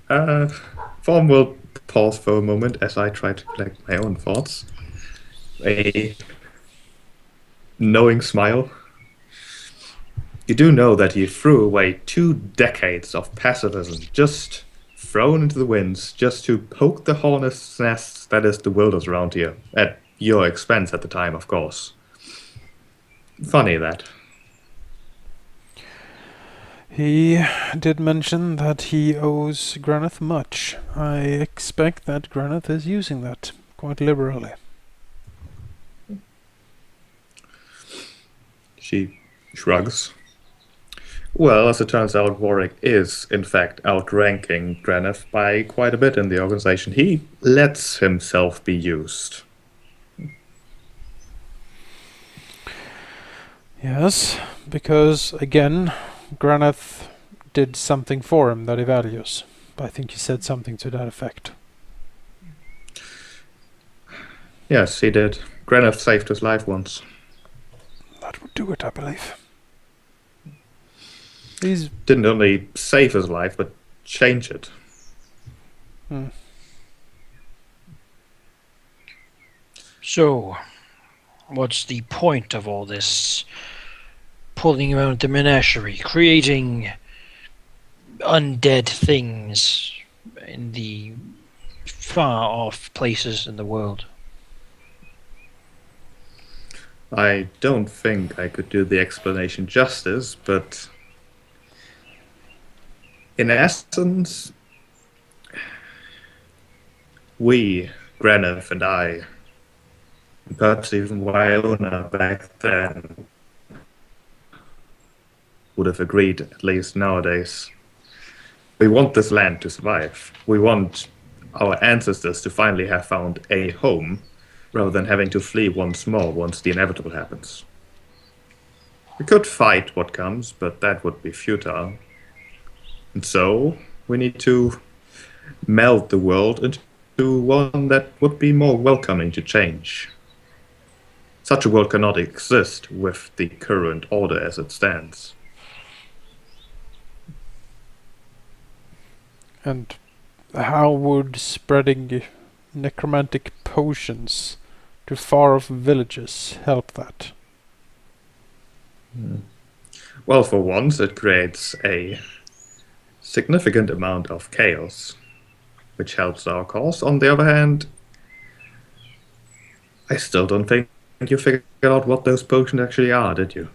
Uh, Form will pause for a moment as I try to collect my own thoughts. A knowing smile. You do know that he threw away 2 decades of pacifism, just thrown into the winds, just to poke the hornet's nest that is the wilderness around here, at your expense at the time, of course. Funny that. He did mention that he owes Graneth much. I expect that Graneth is using that quite liberally. She shrugs. Well, as it turns out, Warwick is, in fact, outranking Graneth by quite a bit in the organization. He lets himself be used. Yes, because again, Graneth did something for him that he values. I think he said something to that effect. Yes, he did. Graneth saved his life once. That would do it, I believe. He's. Didn't only save his life, but change it. Hmm. So, what's the point of all this pulling around the menagerie, creating undead things in the far off places in the world? I don't think I could do the explanation justice, but in essence, we, Graneth and I, and perhaps even Wyona back then, would have agreed, at least nowadays. We want this land to survive. We want our ancestors to finally have found a home rather than having to flee once more once the inevitable happens. We could fight what comes, but that would be futile. And so, we need to meld the world into one that would be more welcoming to change. Such a world cannot exist with the current order as it stands. And how would spreading necromantic potions to far off villages help that? Well, for once, it creates a significant amount of chaos, which helps our cause. On the other hand, I still don't think you figured out what those potions actually are, did you?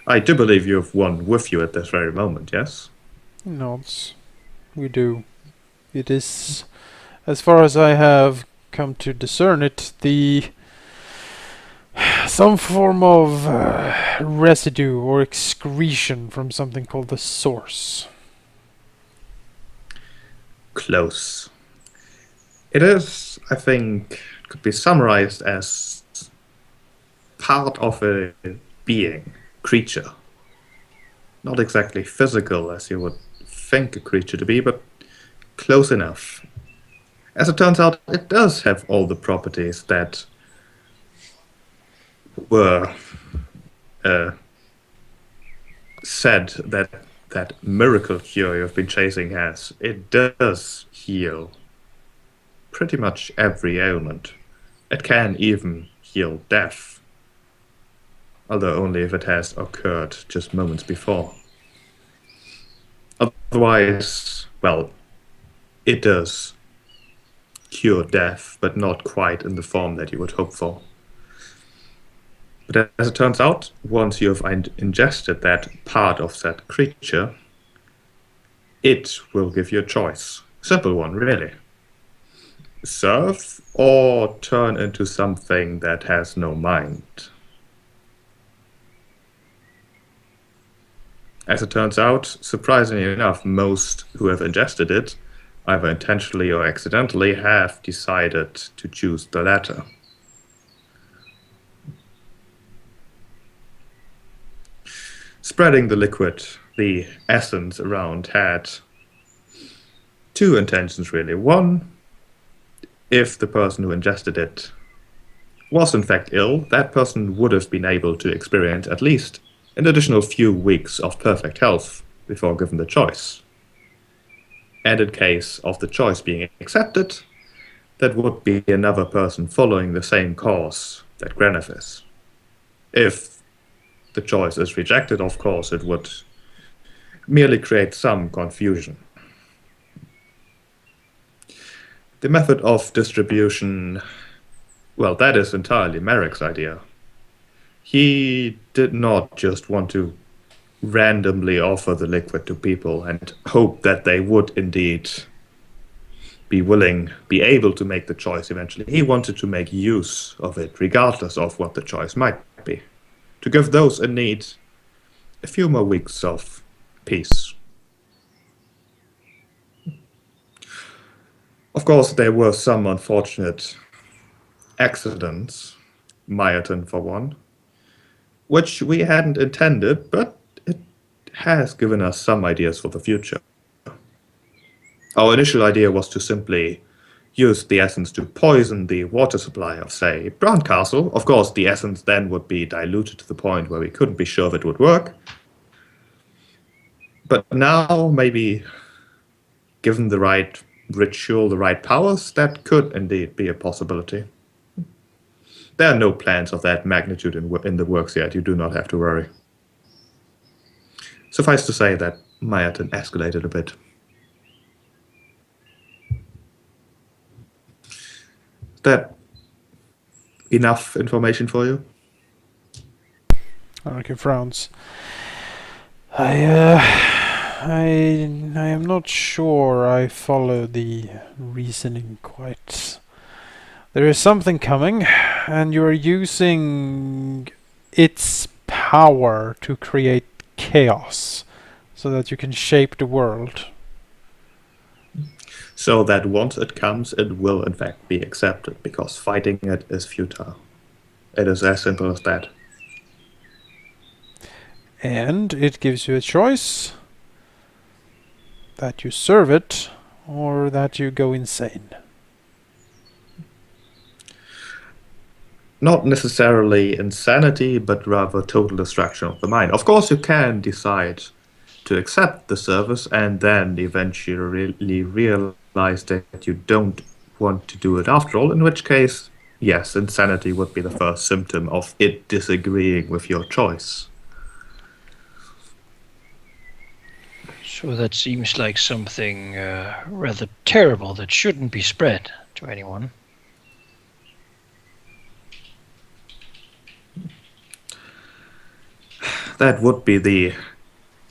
I do believe you have one with you at this very moment, yes? Nods. We do. It is, as far as I have come to discern it, the some form of residue or excretion from something called the source. Close. It is, I think, could be summarized as part of a being, creature. Not exactly physical as you would think a creature to be, but close enough. As it turns out, it does have all the properties that were said that that miracle cure you've been chasing has. It does heal pretty much every ailment. It can even heal death, although only if it has occurred just moments before. Otherwise, well, it does cure death, but not quite in the form that you would hope for. But as it turns out, once you have ingested that part of that creature, it will give you a choice. Simple one, really. Serve or turn into something that has no mind. As it turns out, surprisingly enough, most who have ingested it, either intentionally or accidentally, have decided to choose the latter. Spreading the liquid, the essence around, had two intentions really. One, if the person who ingested it was in fact ill, that person would have been able to experience at least an additional few weeks of perfect health before given the choice. And in case of the choice being accepted, that would be another person following the same course that Graneth is. If the choice is rejected, of course, it would merely create some confusion. The method of distribution, well, that is entirely Merrick's idea. He did not just want to randomly offer the liquid to people and hope that they would indeed be able to make the choice eventually. He wanted to make use of it, regardless of what the choice might be, to give those in need a few more weeks of peace. Of course, there were some unfortunate accidents, Myerton for one, which we hadn't intended, but it has given us some ideas for the future. Our initial idea was to simply use the essence to poison the water supply of, say, Brandcastle. Of course, the essence then would be diluted to the point where we couldn't be sure if it would work. But now, maybe given the right ritual, the right powers, that could indeed be a possibility. There are no plans of that magnitude in the works yet. You do not have to worry. Suffice to say that Myerton escalated a bit. Is that enough information for you? Anarchy frowns. I am not sure I follow the reasoning quite. There is something coming, and you are using its power to create chaos, so that you can shape the world. So that once it comes, it will in fact be accepted, because fighting it is futile. It is as simple as that. And it gives you a choice that you serve it or that you go insane. Not necessarily insanity, but rather total destruction of the mind. Of course, you can decide to accept the service and then eventually realize that you don't want to do it after all, in which case, yes, insanity would be the first symptom of it disagreeing with your choice. So that seems like something rather terrible that shouldn't be spread to anyone. That would be the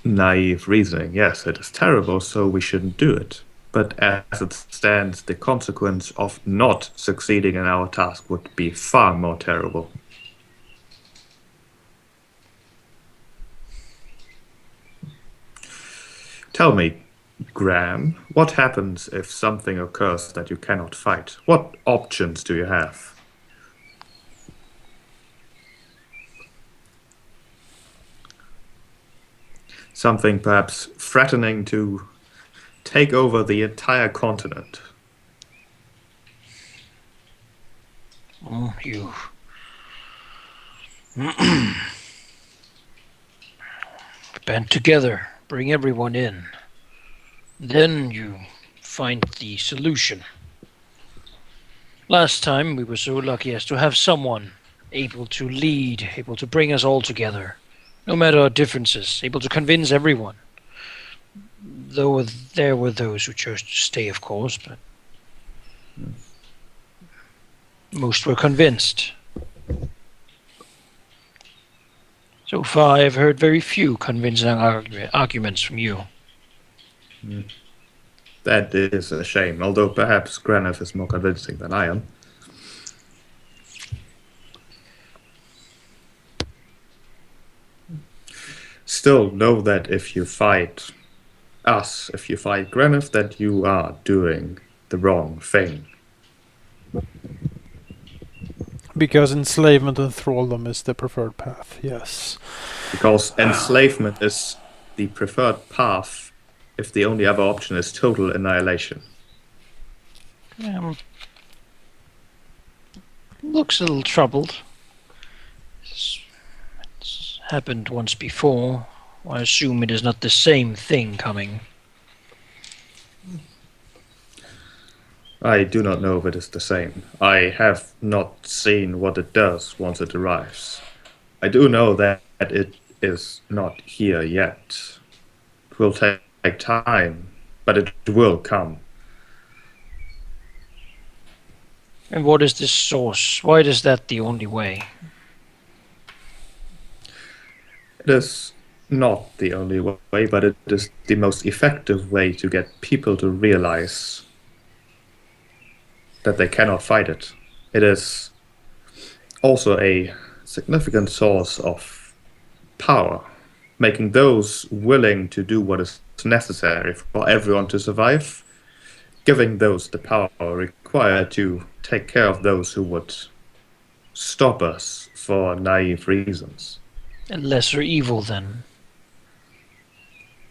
naive reasoning. Yes, it is terrible, so we shouldn't do it. But as it stands, the consequence of not succeeding in our task would be far more terrible. Tell me, Graham, what happens if something occurs that you cannot fight? What options do you have? Something perhaps threatening to take over the entire continent. Oh, you. Band together, bring everyone in. Then you find the solution. Last time we were so lucky as to have someone able to lead, able to bring us all together, no matter our differences, able to convince everyone. Though there were those who chose to stay, of course, but most were convinced. So far, I've heard very few convincing arguments from you. That is a shame, although perhaps Graneth is more convincing than I am. Still, know that if you fight us, if you fight Graneth, that you are doing the wrong thing. Because enslavement and thraldom is the preferred path, yes. Because enslavement is the preferred path if the only other option is total annihilation. Looks a little troubled. It's happened once before. I assume it is not the same thing coming. I do not know if it is the same. I have not seen what it does once it arrives. I do know that it is not here yet. It will take time, but it will come. And what is this source? Why is that the only way? It is not the only way, but it is the most effective way to get people to realize that they cannot fight it. It is also a significant source of power, making those willing to do what is necessary for everyone to survive, giving those the power required to take care of those who would stop us for naive reasons. A lesser evil, then.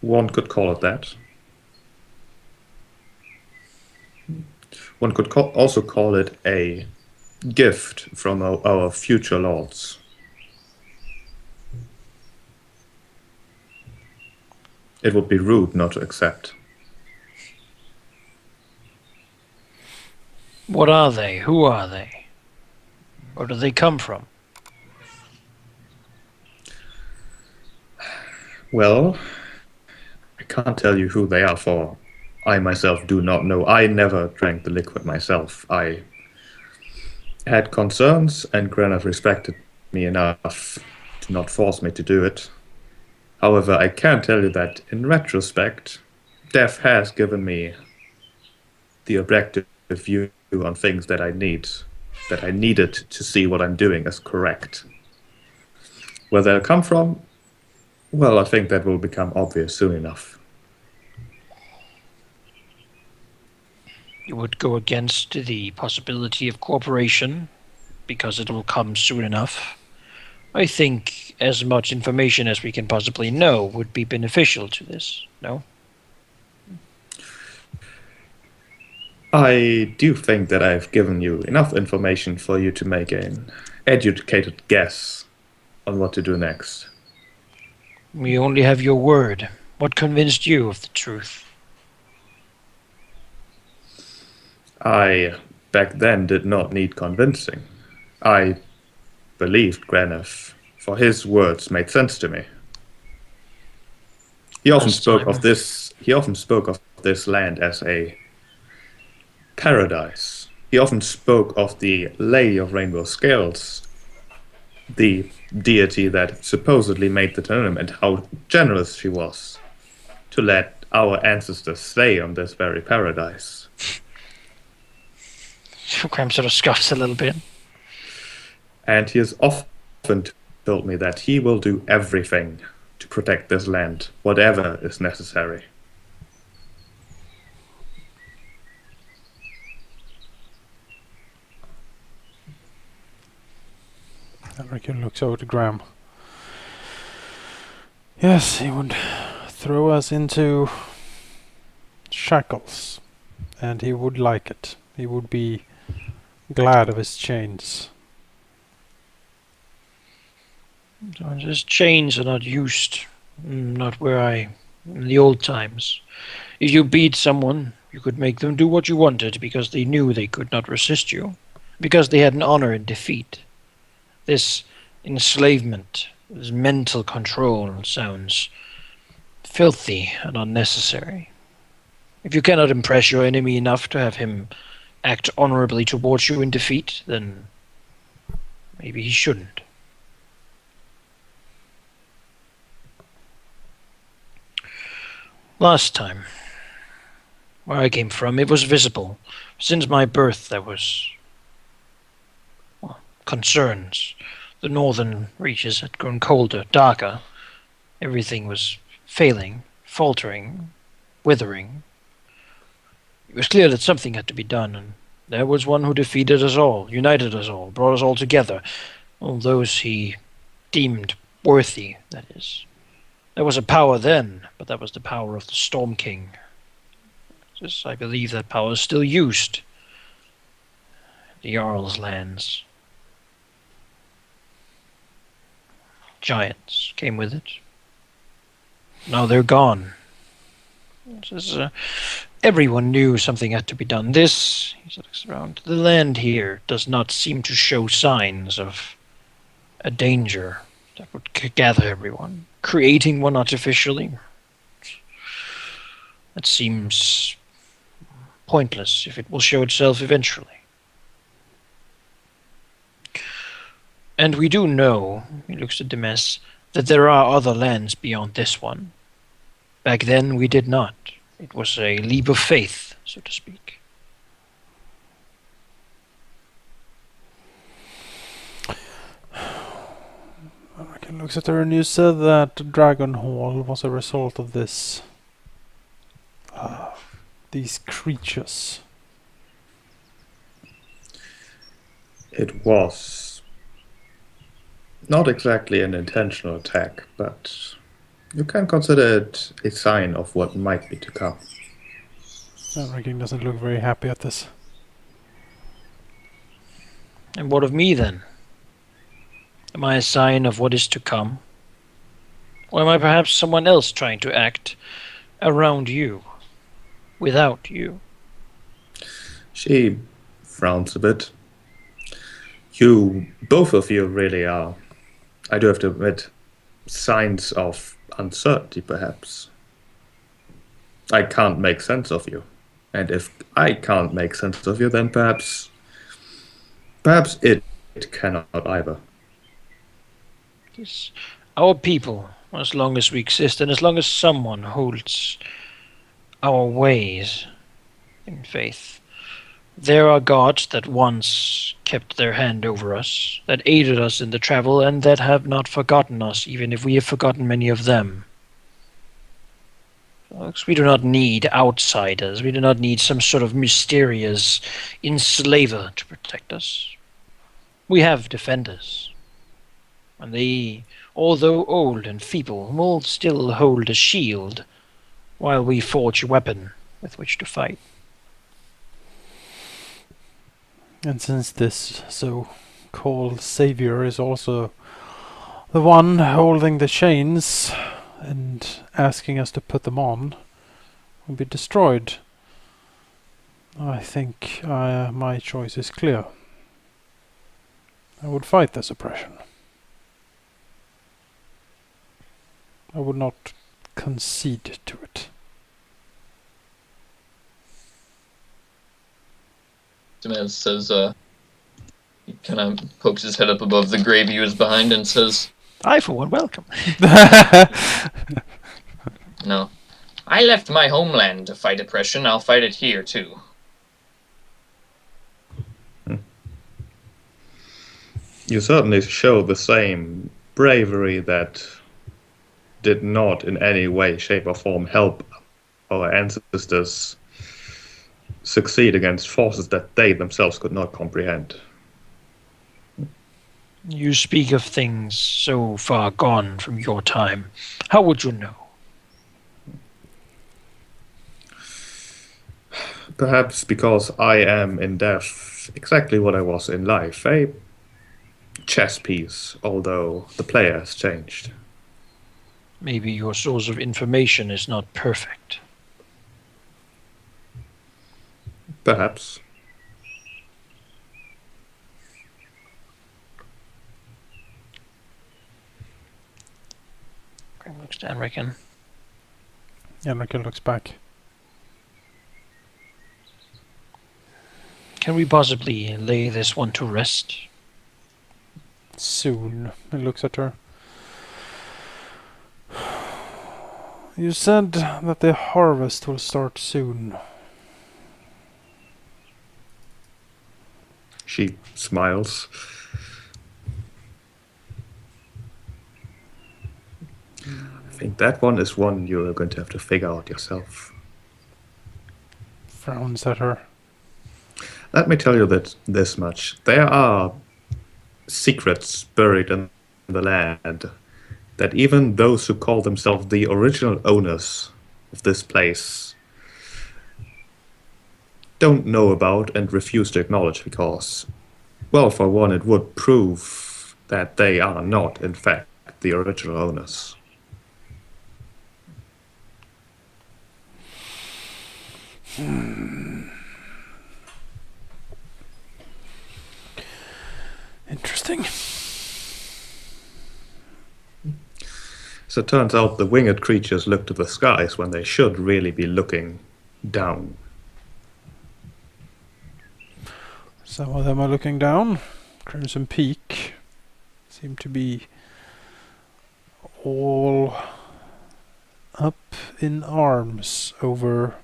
One could call it that. One could also call it a gift from our future lords. It would be rude not to accept. What are they? Who are they? Where do they come from? Well, I can't tell you who they are, for I myself do not know. I never drank the liquid myself. I had concerns, and Granite respected me enough to not force me to do it. However, I can tell you that in retrospect, Death has given me the objective view on things that I needed to see what I'm doing as correct. Where they'll come from, well, I think that will become obvious soon enough. You would go against the possibility of cooperation because it will come soon enough. I think as much information as we can possibly know would be beneficial to this, no? I do think that I've given you enough information for you to make an educated guess on what to do next. We only have your word. What convinced you of the truth? I, back then, did not need convincing. I believed Granif, for his words made sense to me. He often spoke of this land as a paradise. He often spoke of the Lady of Rainbow Scales, the deity that supposedly made the tournament, how generous she was to let our ancestors stay on this very paradise. Graham sort of scoffs a little bit. And he has often told me that he will do everything to protect this land, whatever is necessary. Enrique looks over to Graham. Yes, he would throw us into shackles, and he would like it. He would be glad of his chains. His chains are not used, not in the old times. If you beat someone, you could make them do what you wanted because they knew they could not resist you, because they had an honor in defeat. This enslavement, this mental control sounds filthy and unnecessary. If you cannot impress your enemy enough to have him act honorably towards you in defeat, then maybe he shouldn't. Last time, where I came from, it was visible. Since my birth, there was concerns. The northern reaches had grown colder, darker. Everything was failing, faltering, withering. It was clear that something had to be done, and there was one who defeated us all, united us all, brought us all together. All those he deemed worthy, that is. There was a power then, but that was the power of the Storm King. I believe that power is still used. The Jarl's lands. Giants came with it. Now they're gone. This is Everyone knew something had to be done. This, he looks around, the land here does not seem to show signs of a danger that would gather everyone. Creating one artificially, that seems pointless if it will show itself eventually. And we do know, he looks at the mess, that there are other lands beyond this one. Back then we did not. It was a leap of faith, so to speak. He looks at her, and you said that Dragon Hall was a result of this. These creatures. It was not exactly an intentional attack, but you can consider it a sign of what might be to come. Enriking doesn't look very happy at this. And what of me then? Am I a sign of what is to come? Or am I perhaps someone else trying to act around you, without you? She frowns a bit. Both of you really are, I do have to admit, signs of uncertainty perhaps. I can't make sense of you. And if I can't make sense of you, then perhaps it cannot either. It is our people, as long as we exist, and as long as someone holds our ways in faith. There are gods that once kept their hand over us, that aided us in the travel, and that have not forgotten us, even if we have forgotten many of them. Folks, we do not need outsiders. We do not need some sort of mysterious enslaver to protect us. We have defenders. And they, although old and feeble, will still hold a shield while we forge a weapon with which to fight. And since this so-called savior is also the one holding the chains and asking us to put them on, will be destroyed, I think my choice is clear. I would fight this oppression. I would not concede to it. The man says, he kind of pokes his head up above the grave he was behind and says, I, for one, welcome. no. I left my homeland to fight oppression. I'll fight it here, too. You certainly show the same bravery that did not in any way, shape, or form help our ancestors succeed against forces that they themselves could not comprehend. You speak of things so far gone from your time. How would you know? Perhaps because I am in death exactly what I was in life, a chess piece, although the player has changed. Maybe your source of information is not perfect. Perhaps. Grim looks down, reckon. Enrique looks back. Can we possibly lay this one to rest? Soon. He looks at her. You said that the harvest will start soon. She smiles. I think that one is one you're going to have to figure out yourself. Frowns at her. Let me tell you that this much. There are secrets buried in the land that even those who call themselves the original owners of this place don't know about and refuse to acknowledge because, well, for one, it would prove that they are not, in fact, the original owners. Interesting. So it turns out the winged creatures look to the skies when they should really be looking down. Some of them are looking down. Crimson Peak seem to be all up in arms over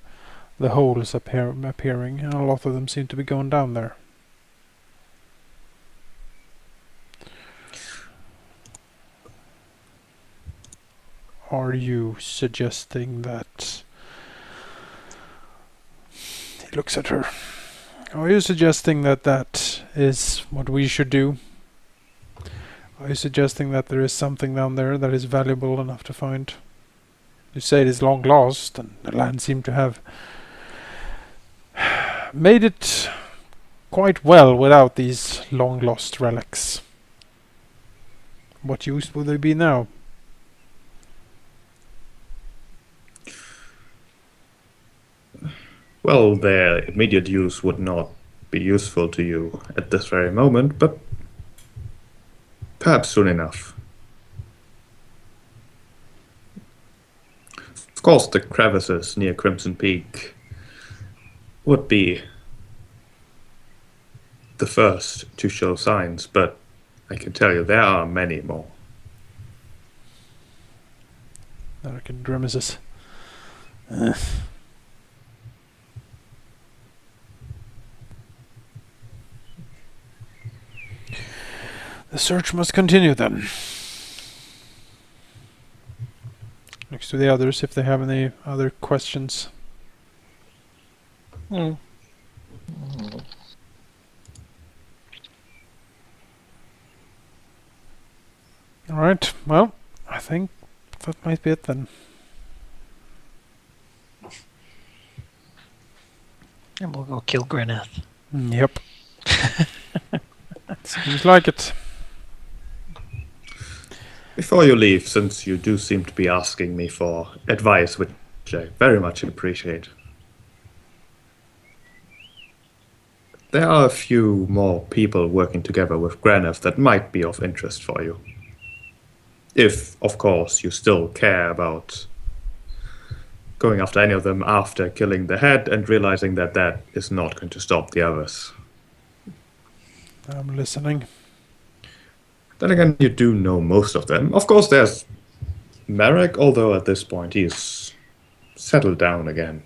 the holes appearing, and a lot of them seem to be going down there. Are you suggesting that... He looks at her. Are you suggesting that that is what we should do? Are you suggesting that there is something down there that is valuable enough to find? You say it is long lost, and the land seemed to have made it quite well without these long lost relics. What use will they be now? Well, their immediate use would not be useful to you at this very moment, but perhaps soon enough. Of course, the crevices near Crimson Peak would be the first to show signs, but I can tell you there are many more. Larkin grimaces. The search must continue then. Next to the others, if they have any other questions. Mm. Alright, well, I think that might be it then. And we'll go kill Greneth. Yep. Seems like it. Before you leave, since you do seem to be asking me for advice, which I very much appreciate, there are a few more people working together with Greneth that might be of interest for you. If, of course, you still care about going after any of them after killing the head and realizing that that is not going to stop the others. I'm listening. Then again, you do know most of them. Of course, there's Merrick, although at this point he's settled down again.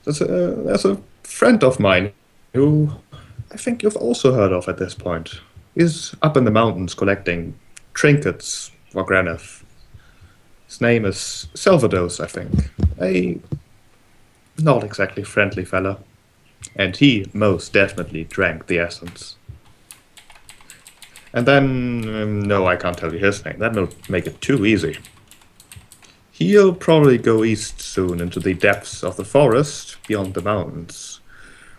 There's a friend of mine who I think you've also heard of at this point. He's up in the mountains collecting trinkets for Greneth. His name is Salvados, I think. A not exactly friendly fella. And he most definitely drank the essence. And then, no, I can't tell you his name. That will make it too easy. He'll probably go east soon into the depths of the forest beyond the mountains,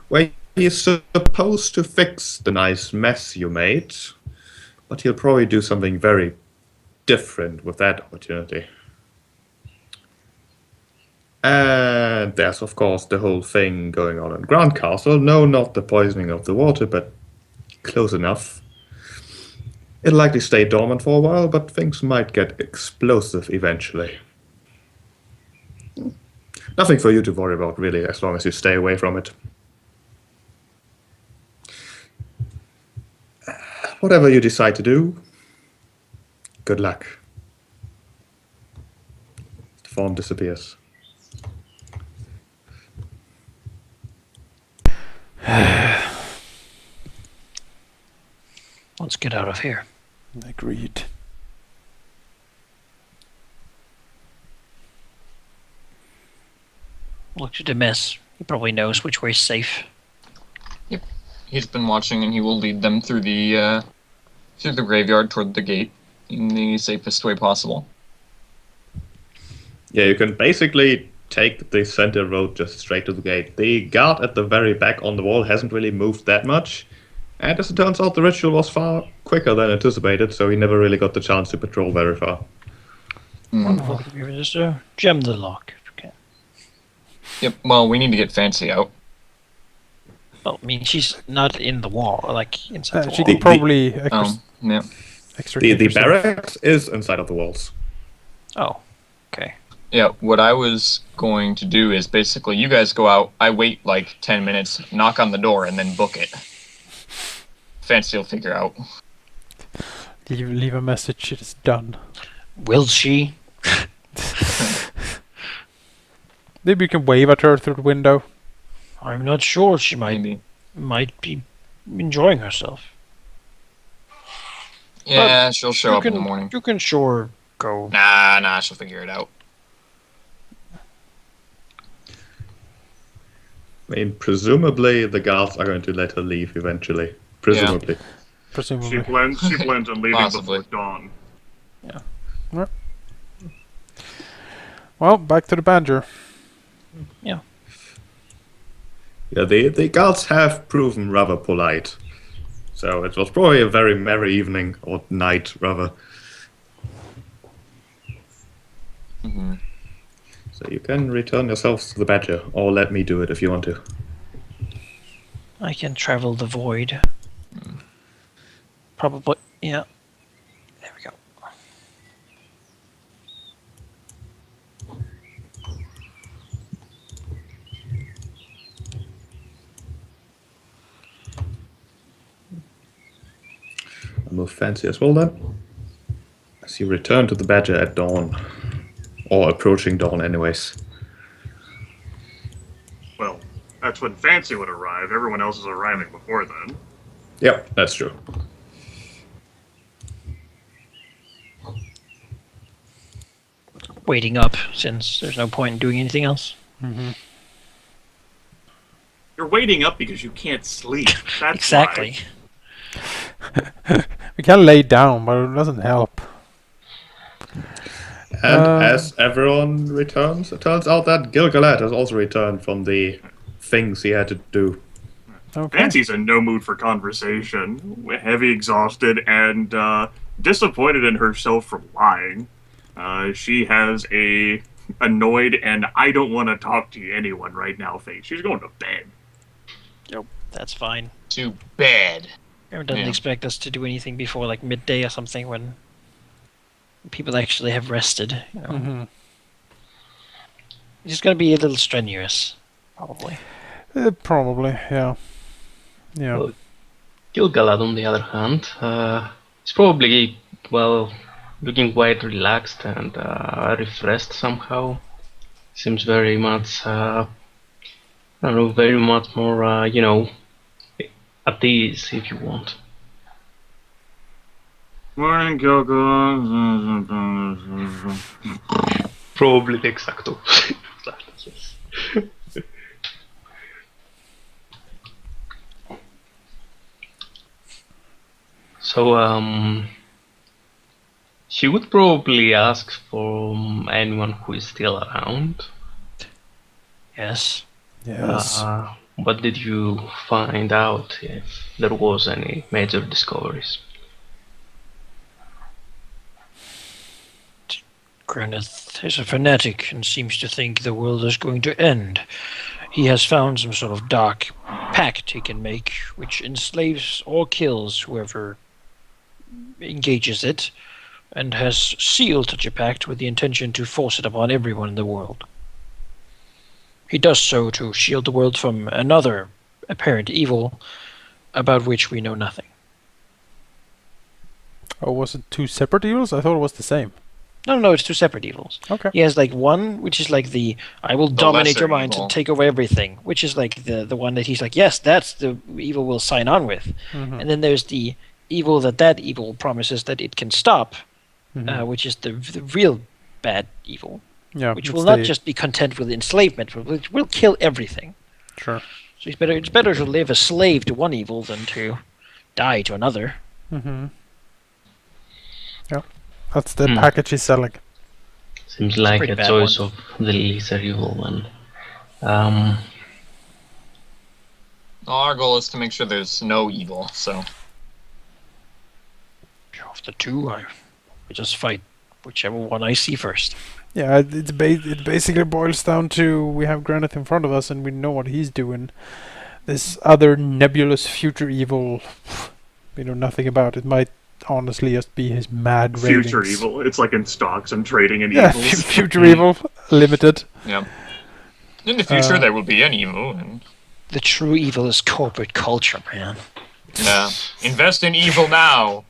where he is supposed to fix the nice mess you made, but he'll probably do something very different with that opportunity. And there's, of course, the whole thing going on in Grand Castle. No, not the poisoning of the water, but close enough. It'll likely stay dormant for a while, but things might get explosive eventually. Nothing for you to worry about, really, as long as you stay away from it. Whatever you decide to do, good luck. The form disappears. Let's get out of here. Agreed. Look at the mess. He probably knows which way's safe. He's been watching, and he will lead them through the graveyard toward the gate in the safest way possible. Yeah, you can basically take the center road just straight to the gate. The guard at the very back on the wall hasn't really moved that much. And as it turns out, the ritual was far quicker than anticipated, so he never really got the chance to patrol very far. Wonderful. Just gem the lock if you can. Yep. Well, we need to get Fancy out. Well, I mean, she's not in the wall, like inside the She wall. could probably Yeah. extricate The herself. barracks is inside of the walls. Oh, okay. Yeah, what I was going to do is basically you guys go out, I wait like 10 minutes, knock on the door, and then book it. Fancy will figure out. Leave a message. It is done. Will she? Maybe you can wave at her through the window. I'm not sure. She Maybe. might be enjoying herself. Yeah, she'll show up in the morning. You can sure go. Nah, she'll figure it out. I mean, presumably the guards are going to let her leave eventually. Presumably. Presumably. She plans on leaving Possibly. before dawn. Well, back to the Badger. Yeah, the guards have proven rather polite. So it was probably a very merry evening, or night, rather. Mm-hmm. So you can return yourselves to the Badger, or let me do it if you want to. I can travel the void. Probably. Yeah. There we go. I'll move Fancy as well then. As you return to the Badger at dawn. Or approaching dawn anyways. Well, that's when Fancy would arrive. Everyone else is arriving before then. Yep, that's true. Waiting up, since there's no point in doing anything else. You're waiting up because you can't sleep. That's Exactly. We can lay down, but it doesn't help. And as everyone returns, it turns out that Gilgalad has also returned from the things he had to do. Okay. Fancy's in no mood for conversation, heavy, exhausted, and disappointed in herself for lying. She has a annoyed and I don't want to talk to anyone right now face. She's going to bed. Yep, that's fine. To bed. Everyone doesn't Yeah. expect us to do anything before like midday or something when people actually have rested. You know. Mm-hmm. It's just going to be a little strenuous, probably. Probably, yeah. Yeah. Well, Gilgalad, on the other hand, is probably, well, looking quite relaxed and refreshed somehow. Seems very much, I don't know, very much more, at ease, if you want. Morning, Gilgalad. Probably the exact opposite. Yes. So, she would probably ask for anyone who is still around. Yes. Yes. What did you find out if there was any major discoveries? Granith is a fanatic and seems to think the world is going to end. He has found some sort of dark pact he can make, which enslaves or kills whoever engages it, and has sealed such a pact with the intention to force it upon everyone in the world. He does so to shield the world from another apparent evil about which we know nothing. Oh, was it two separate evils? I thought it was the same. No, it's two separate evils. Okay. He has like one, which is like the I will dominate lesser your mind evil. and take over everything, which is like the one that he's like, yes, that's the evil we'll sign on with. Mhm. And then there's the evil that evil promises that it can stop, Mhm. which is the real bad evil, Yeah. which it's will not the- just be content with enslavement, but which will kill everything. Sure. So it's better to live a slave to one evil than to die to another. Mm-hmm. Yeah. That's the Hmm. package he's selling. Seems like pretty a bad choice one. of the lesser evil one. Our goal is to make sure there's no evil, so Of the two, I just fight whichever one I see first. Yeah, it basically boils down to we have Granite in front of us and we know what he's doing. This other nebulous future evil, we know nothing about. It might honestly just be his mad Future ravings. evil. It's like in stocks and trading in Yeah, evils. future evil, limited. Yeah. In the future, Uh, there will be an evil, and The true evil is corporate culture, man. invest in evil now.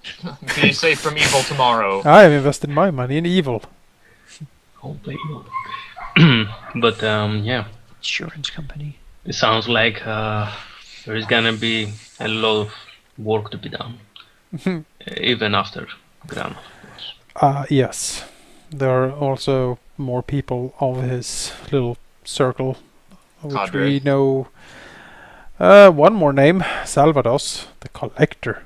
Be safe from evil tomorrow. I have invested my money in evil. All the evil. But yeah, Insurance company. it sounds like there is gonna be a lot of work to be done, even after Gran. Yes. There are also more people of his little circle, which Cadre. we know. One more name, Salvados, the Collector.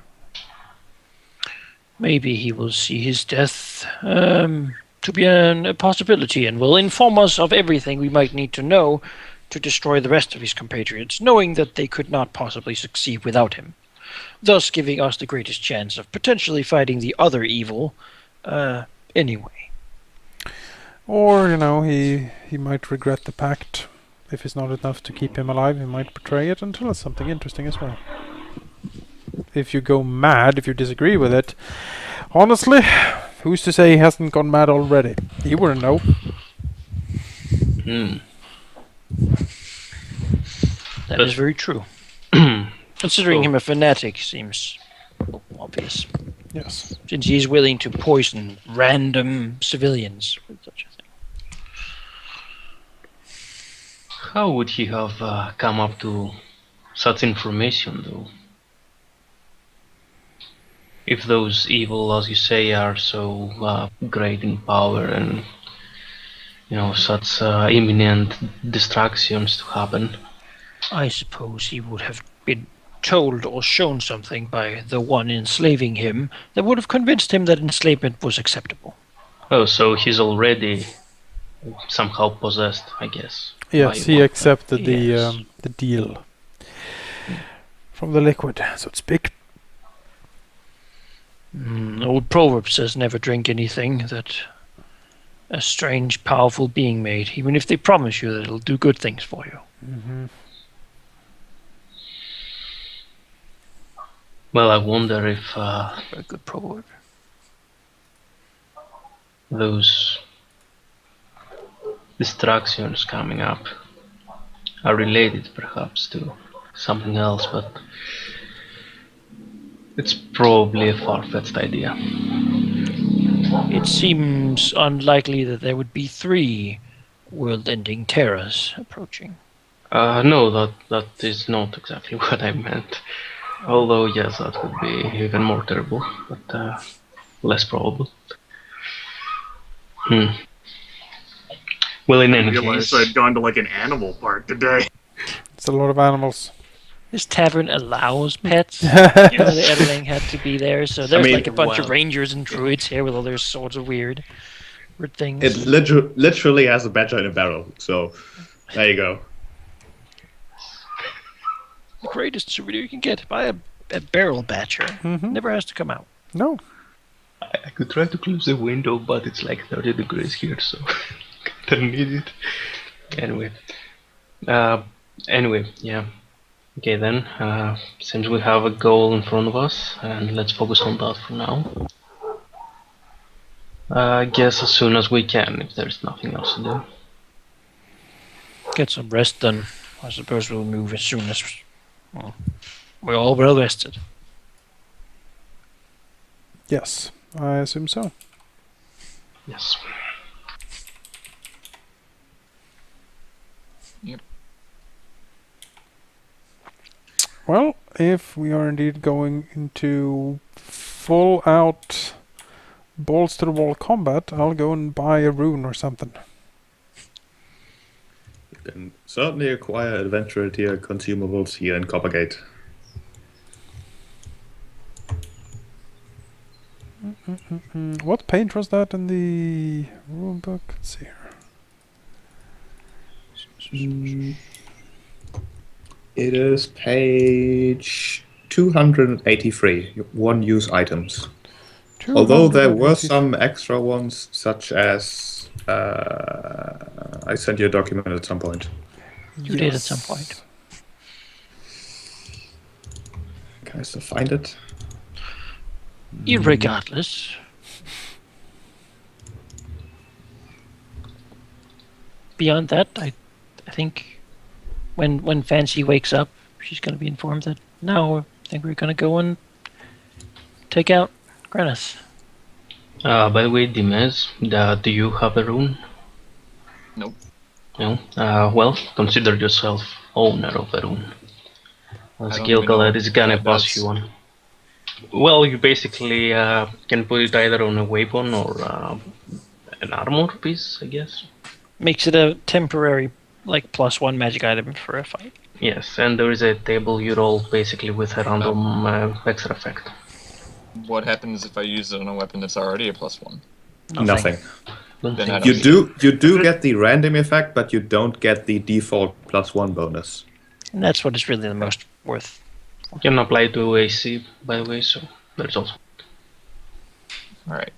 Maybe he will see his death to be a possibility and will inform us of everything we might need to know to destroy the rest of his compatriots, knowing that they could not possibly succeed without him, thus giving us the greatest chance of potentially fighting the other evil anyway. Or, he might regret the pact. If it's not enough to keep him alive, he might betray it and tell us something interesting as well. If you go mad, if you disagree with it, honestly, who's to say he hasn't gone mad already? He wouldn't know. Hmm. That But- is very true. Considering him a fanatic seems obvious, Yes. since he is willing to poison random civilians with such a thing. How would he have come up to such information, though? If those evil, as you say, are so great in power and such imminent distractions to happen. I suppose he would have been told or shown something by the one enslaving him that would have convinced him that enslavement was acceptable. Oh, so he's already somehow possessed, I guess. Yes, by he one. accepted Yes. the deal from the liquid, so to speak. Old proverb says never drink anything that a strange, powerful being made, even if they promise you that it'll do good things for you. Mm-hmm. Well, I wonder if Very good proverb. those distractions coming up are related perhaps to something else, but it's probably a far-fetched idea. It seems unlikely that there would be 3 world-ending terrors approaching. No, that is not exactly what I meant. Although, yes, that would be even more terrible, but less probable. Well, in I any realized case, I'd gone to like an animal park today. It's a lot of animals. This tavern allows pets. The editing had to be there, so there's mean, like a bunch of well- rangers and druids here with all their sorts of weird things. It literally has a badger in a barrel. So there you go. The greatest souvenir you can get. Buy a barrel batcher. Mm-hmm. Never has to come out. No. I could try to close the window, but it's like 30 degrees here, so don't need it. Anyway, yeah. Okay then, since we have a goal in front of us, and let's focus on that for now. I guess as soon as we can, if there's nothing else to do. Get some rest done. I suppose we'll move as soon as we're all well rested. Yes, I assume so. Yes. Well, if we are indeed going into full out balls to the wall combat, I'll go and buy a rune or something. You can certainly acquire adventurer tier consumables here in Coppergate. What page was that in the rule book? Let's see here. It is page 283, one-use items. Although there were 280 some extra ones, such as I sent you a document at some point. You did at some point. Can I still find it? Irregardless. Beyond that, I think when Fancy wakes up, she's going to be informed that now I think we're going to go and take out Granith. By the way, Dimes, do you have a rune? Nope. No? Well, consider yourself owner of a rune. As don't even know Gilgalad what is gonna that pass does. you one. Well, you basically can put it either on a weapon or an armor piece, I guess. Makes it a temporary, like, +1 magic item for a fight. Yes, and there is a table you roll basically with a random extra effect. What happens if I use it on a weapon that's already a +1? Nothing. Don't Then think I You don't- do get the random effect, but you don't get the default +1 bonus. And that's what is really the most worth. you can apply to AC, by the way, so there's also. All right.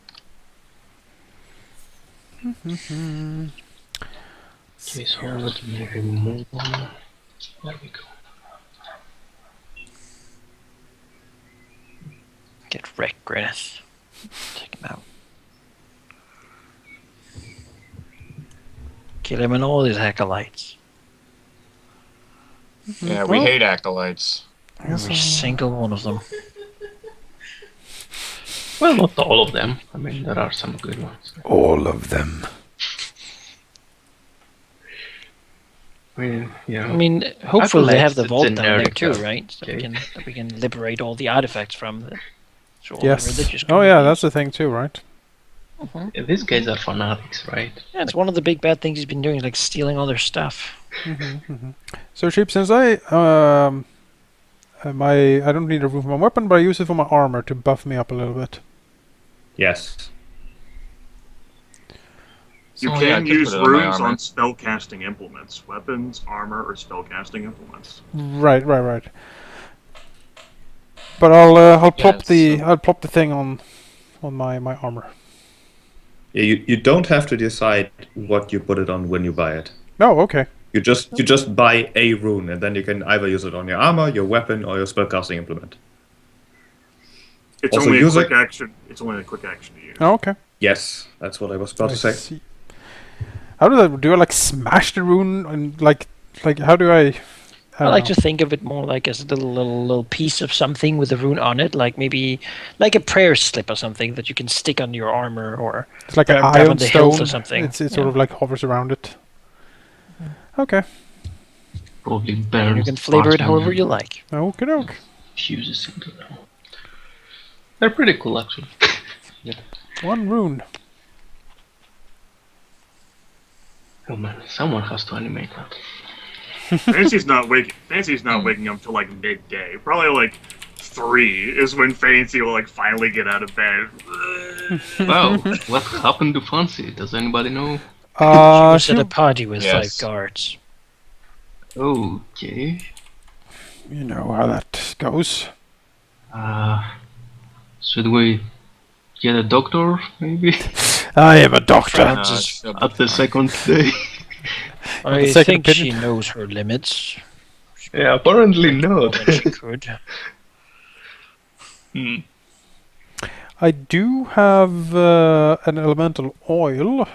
Okay, so let me remove one. There we go. Get wrecked, Granith. Take him out. Kill him and all his acolytes. Yeah, we hate acolytes. Every single one of them. Well, not all of them. I mean, there are some good ones. All of them. I mean, yeah. I mean, hopefully they have the Acolytes, vault it's down there generic, too, right? So okay. we can liberate all the artifacts from the. So all the Yes. religious Oh yeah, that's communities. the thing too, right? These guys are fanatics, right? Yeah, it's one of the big bad things he's been doing, like stealing all their stuff. So Sheep, since I I don't need a rune for my weapon, but I use it for my armor to buff me up a little bit. Yes. You Oh, yeah, I can could use put it on my runes armor. on spellcasting implements, weapons, armor, or spellcasting implements. Right. But I'll plop Yeah, I'll plop the thing on my armor. Yeah, you don't have to decide what you put it on when you buy it. Oh, okay. You just buy a rune, and then you can either use it on your armor, your weapon, or your spellcasting implement. It's Also only a use quick it- action. It's only a quick action to use. Oh, okay. Yes, that's what I was about to say. See. How do I like smash the rune and like how do I? I like to think of it more like as a little piece of something with a rune on it, like maybe like a prayer slip or something that you can stick on your armor or It's like an grab on iron the hilt or stone. something. It's sort Yeah. of like hovers around it. Okay. Probably burns. You can flavor it parchment however and you like. Okie doke. Fuses into them. They're pretty cool, actually. One rune. Oh man, someone has to animate that. Fancy's not waking up till like midday. Probably like 3 is when Fancy will like finally get out of bed. Wow, what happened to Fancy? Does anybody know? She was at She'll- a party with Yes. 5 guards. Okay. you know how that goes. Should we get a doctor, maybe? I am a doctor. Francis, she'll be At the fine. second day? I second think she opinion. knows her limits. Yeah, apparently More not. than she could. Hmm. I do have an elemental oil.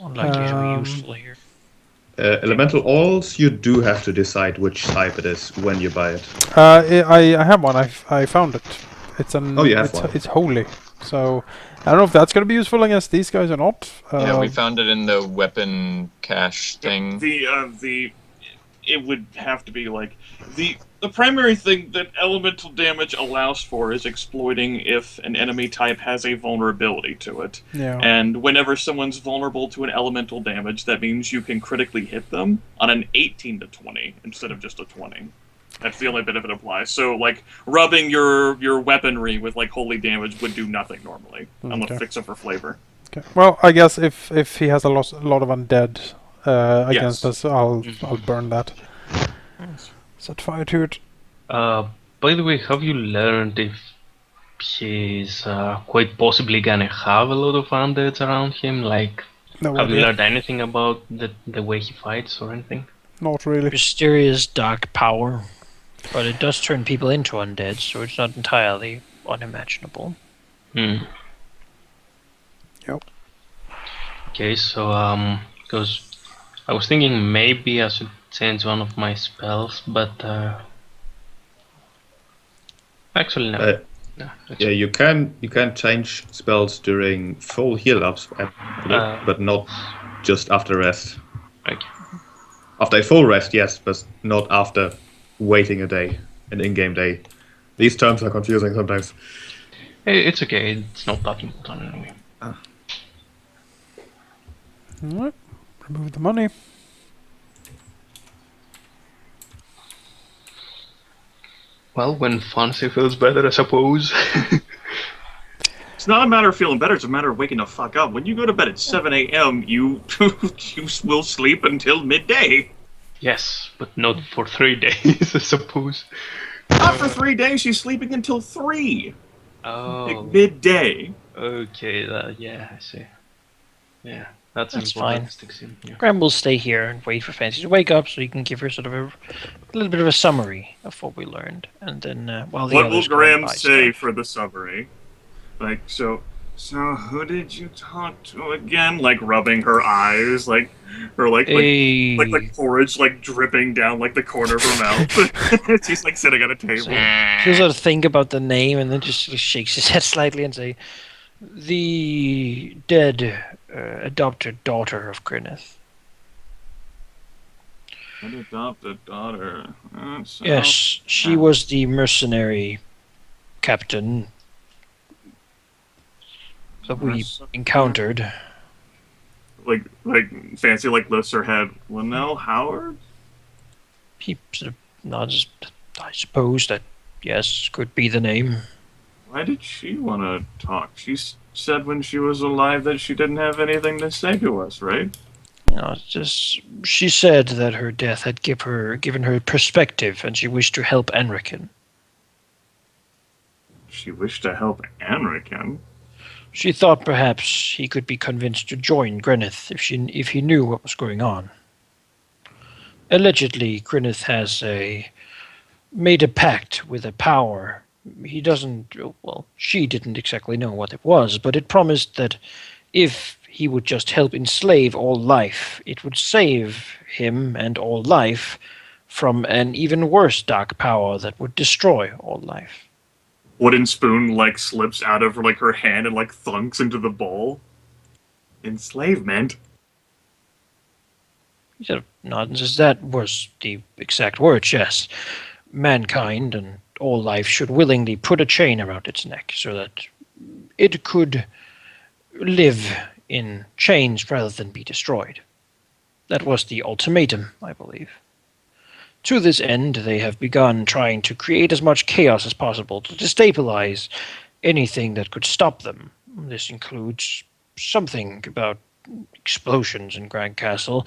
Unlikely to be useful here. Elemental oils, you do have to decide which type it is when you buy it. I have one. I found it. It's an. Oh, you have it's, one. it's holy. So I don't know if that's gonna be useful against these guys or not. Yeah, we found it in the weapon cache thing. It would have to be like the primary thing that elemental damage allows for is exploiting if an enemy type has a vulnerability to it. Yeah. And whenever someone's vulnerable to an elemental damage, that means you can critically hit them on an 18 to 20 instead of just a 20. That's the only bit of it applies. So, like, rubbing your weaponry with, like, holy damage would do nothing normally, unless Okay. fix it for flavor. Okay. Well, I guess if he has a lot of undead against Yes. us, I'll burn that. Set fire to it. By the way, have you learned if he's quite possibly gonna have a lot of undeads around him. Like, No have you idea. learned anything about the way he fights or anything? Not really. Mysterious dark power, but it does turn people into undead, so it's not entirely unimaginable. Hmm. Yep. Okay, so because I was thinking maybe I should change one of my spells, but actually no. No, it's Yeah, you can change spells during full heal ups, I believe, but not just after rest. okay. After a full rest, yes, but not after waiting a day, an in-game day. These terms are confusing sometimes. It's okay. It's not that important anyway. Alright. Remove the money. Well, when fancy feels better, I suppose. It's not a matter of feeling better, it's a matter of waking the fuck up. When you go to bed at 7 a.m., you will sleep until midday. Yes, but not for 3 days, I suppose. Not for 3 days, she's sleeping until 3. Oh, Like midday. okay. Yeah, I see. Yeah, that's That's important. fine. Sticks in. Yeah. Graham will stay here and wait for Fancy to wake up so he can give her sort of a little bit of a summary of what we learned. And then while the What will others go and Graham buy say stuff. for the summary? Like, so who did you talk to again? Like rubbing her eyes, like like porridge like dripping down like the corner of her mouth. She's like sitting at a table. He'll sort of think about the name and then just sort of shakes his head slightly and say, the dead adopted daughter of Grineth. An adopted daughter. Yes, she was the mercenary captain that we encountered. Like Fancy like lifts her head. Linnell Howard? He sort of nods. I suppose that, yes, could be the name. Why did she want to talk? She said when she was alive that she didn't have anything to say to us, right? You know, it's just she said that her death had given her perspective, and she wished to help Enriken. She wished to help Anrican. She thought perhaps he could be convinced to join Grineth if he knew what was going on. Allegedly, Grineth has made a pact with a power. He doesn't. Well, she didn't exactly know what it was, but it promised that if he would just help enslave all life, it would save him and all life from an even worse dark power that would destroy all life. Wooden spoon like slips out of like her hand and like thunks into the bowl. Enslavement. He sort of nods and says that was the exact words, yes. Mankind and all life should willingly put a chain around its neck so that it could live in chains rather than be destroyed. That was the ultimatum, I believe. To this end, they have begun trying to create as much chaos as possible to destabilize anything that could stop them. This includes something about explosions in Grand Castle,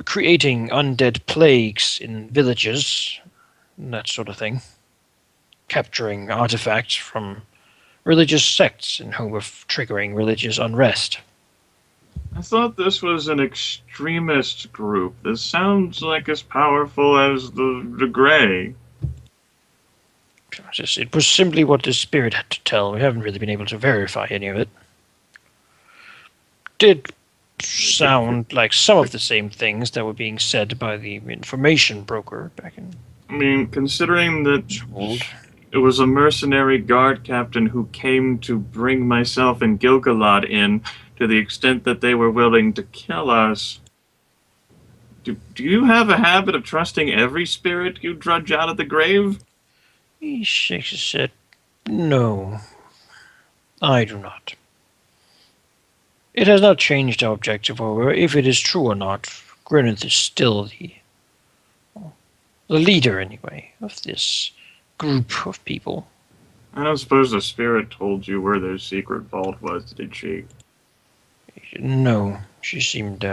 creating undead plagues in villages, that sort of thing, capturing artifacts from religious sects in hope of triggering religious unrest. I thought this was an extremist group. This sounds like as powerful as the Grey. It was simply what the spirit had to tell. We haven't really been able to verify any of it. Did sound like some of the same things that were being said by the information broker back in I mean, considering that old. it was a mercenary guard captain who came to bring myself and Gilgalad in to the extent that they were willing to kill us. Do you have a habit of trusting every spirit you drudge out of the grave? He shakes his head. No, I do not. It has not changed our objective, however. If it is true or not, Grineth is still the leader, anyway, of this group of people. I don't suppose the spirit told you where their secret vault was, did she? No, she seemed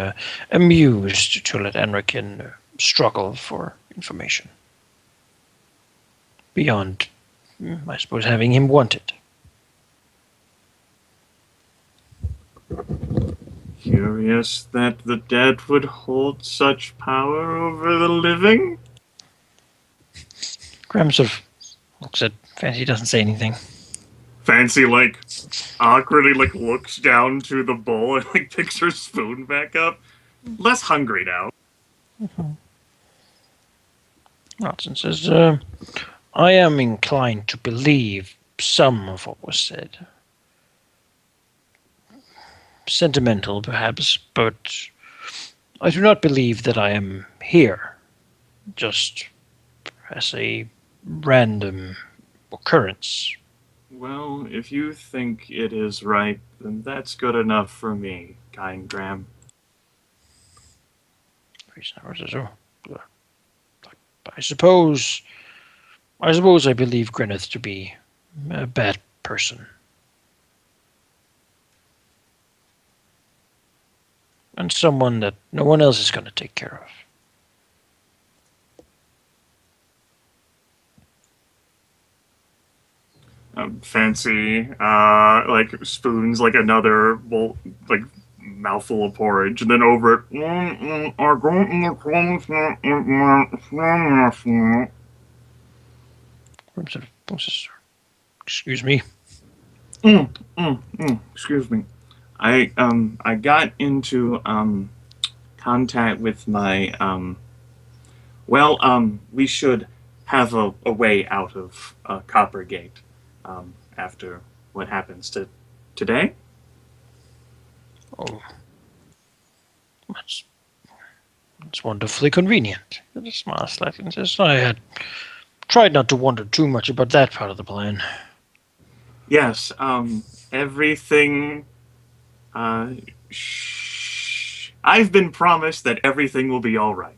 amused to let Enriken struggle for information. Beyond I suppose, having him want it. Curious that the dead would hold such power over the living? Graham sort of looks at Fancy, doesn't say anything. Fancy, like, awkwardly, like, looks down to the bowl and, like, picks her spoon back up. Less hungry now. Watson says, I am inclined to believe some of what was said. Sentimental, perhaps, but I do not believe that I am here just as a random occurrence. Well, if you think it is right, then that's good enough for me, kind Graham. I suppose I believe Gwyneth to be a bad person. And someone that no one else is going to take care of. Fancy, like, spoons, like, another bowl, like, mouthful of porridge, and then over it. Excuse me. Excuse me. I got into contact with my we should have a way out of Coppergate after what happens today. Oh, that's wonderfully convenient. He smiles slightly and says, I had tried not to wonder too much about that part of the plan. Yes, everything. I've been promised that everything will be all right.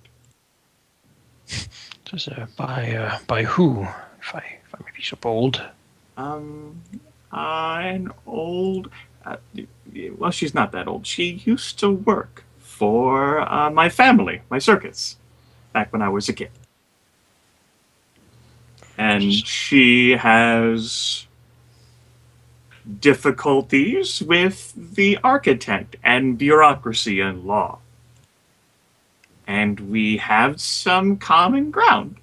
By who, if I may be so bold? An old. Well, she's not that old. She used to work for my family, my circus, back when I was a kid. And she has difficulties with the architect and bureaucracy and law. And we have some common ground.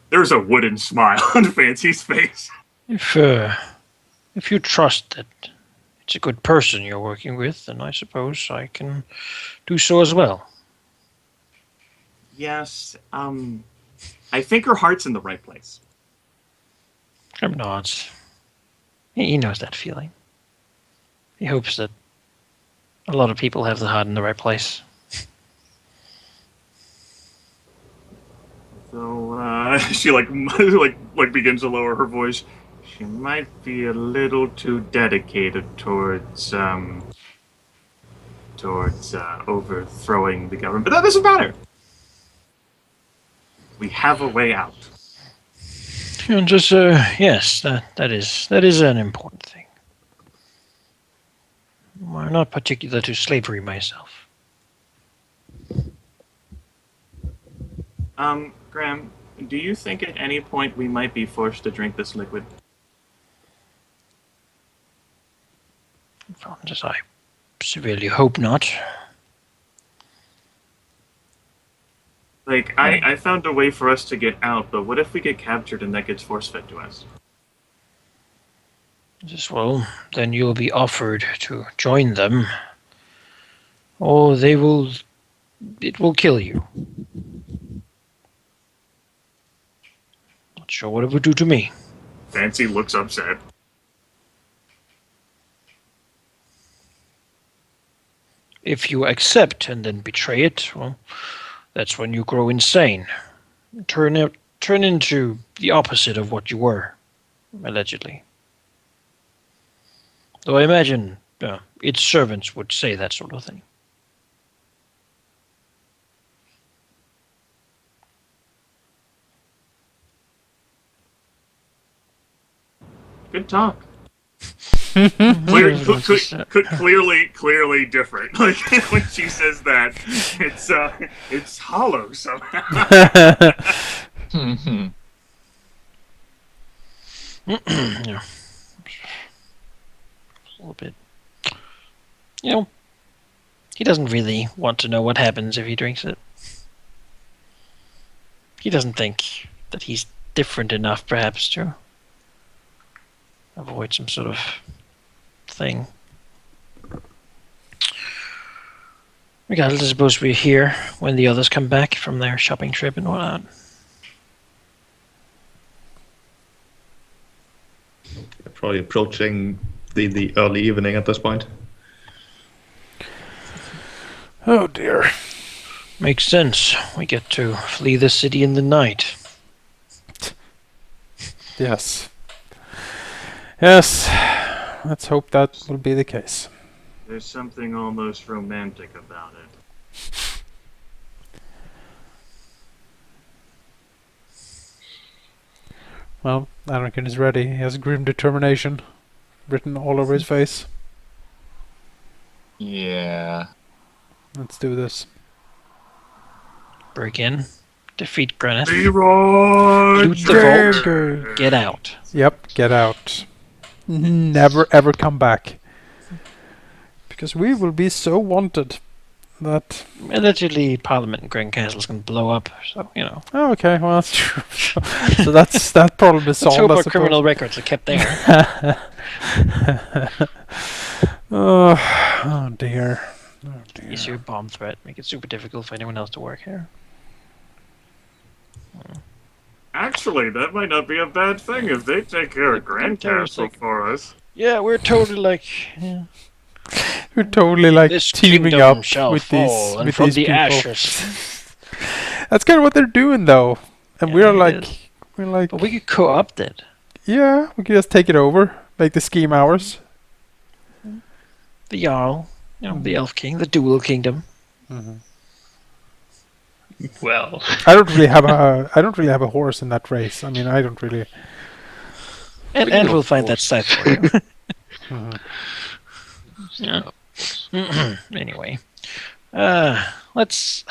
There's a wooden smile on Fancy's face. If you trust that it's a good person you're working with, then I suppose I can do so as well. Yes, I think her heart's in the right place. Grim nods. He knows that feeling. He hopes that a lot of people have the heart in the right place. So she like begins to lower her voice. She might be a little too dedicated towards overthrowing the government, but that doesn't matter. We have a way out. And just yes, that is an important thing. I'm not particular to slavery myself. Graham, do you think at any point we might be forced to drink this liquid? Just I severely hope not. Like, I found a way for us to get out, but what if we get captured and that gets force-fed to us? Just well, then you'll be offered to join them, or it will kill you. Not sure what it would do to me. Fancy looks upset. If you accept and then betray it, well, that's when you grow insane. Turn into the opposite of what you were, allegedly. Though I imagine its servants would say that sort of thing. Good talk. Clearly different. Like when she says that, it's hollow somehow. Yeah. A little bit. You know, he doesn't really want to know what happens if he drinks it. He doesn't think that he's different enough, perhaps, to avoid some sort of thing. Regardless, I suppose we're here when the others come back from their shopping trip and whatnot. Probably approaching the early evening at this point. Oh dear. Makes sense. We get to flee the city in the night. Yes. Yes. Let's hope that will be the case. There's something almost romantic about it. Well, Anakin is ready. He has grim determination written all over his face. Yeah. Let's do this. Break in, defeat Greneth, Leroy loot the vault, get out. Yep, get out. Never ever come back. Because we will be so wanted that... Allegedly, Parliament in Grand Castle is going to blow up, so, you know. Oh, okay, well that's true. So that problem is Let's solved, hope I our suppose. criminal records are kept there. Oh dear. Oh dear. Issue a bomb threat, make it super difficult for anyone else to work here. Actually, that might not be a bad thing if they take care of Grand Castle for us. Yeah, we're totally like... Yeah. We're totally like This teaming kingdom up shall with fall, these and with from these the people. ashes. That's kind of what they're doing though. And Yeah, we're it like is. we're like But we could co-opt it. yeah, we can just take it over. Make the scheme ours. The Jarl, you know, the Elf King, the dual kingdom. Well, I don't really have a horse in that race. I mean, I don't really. And we'll find that site for you. Mhm. Yeah. Anyway, let's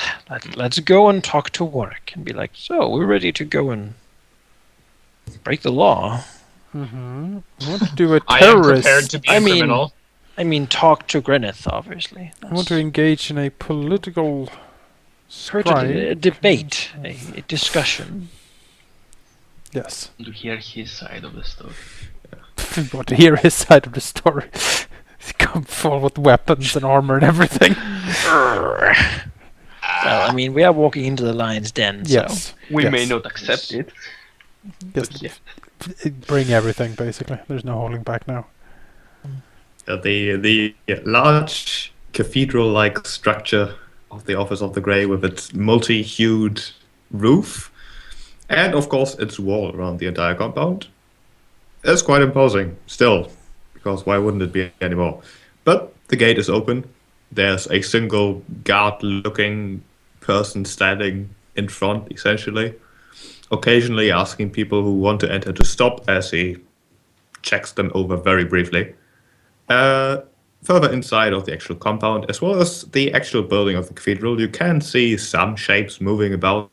go and talk to Warwick and be like, so we're ready to go and break the law. I want to do a I am prepared terrorist. to be a I mean- criminal. I mean, talk to Greneth, obviously. I want to engage in a political Heard a strife. debate, a discussion. Yes. to hear his side of the story. We want to hear his side of the story. Come full with weapons and armor and everything. Well, I mean, we are walking into the lion's den, so... Yes. We Yes. may not accept it, Yes. but yeah. Bring everything, basically. There's no holding back now. The large cathedral-like structure of the Office of the Grey with its multi-hued roof and, of course, its wall around the entire compound is quite imposing still, because why wouldn't it be anymore? But the gate is open. There's a single guard-looking person standing in front, essentially, occasionally asking people who want to enter to stop as he checks them over very briefly. Further inside of the actual compound, as well as the actual building of the cathedral, you can see some shapes moving about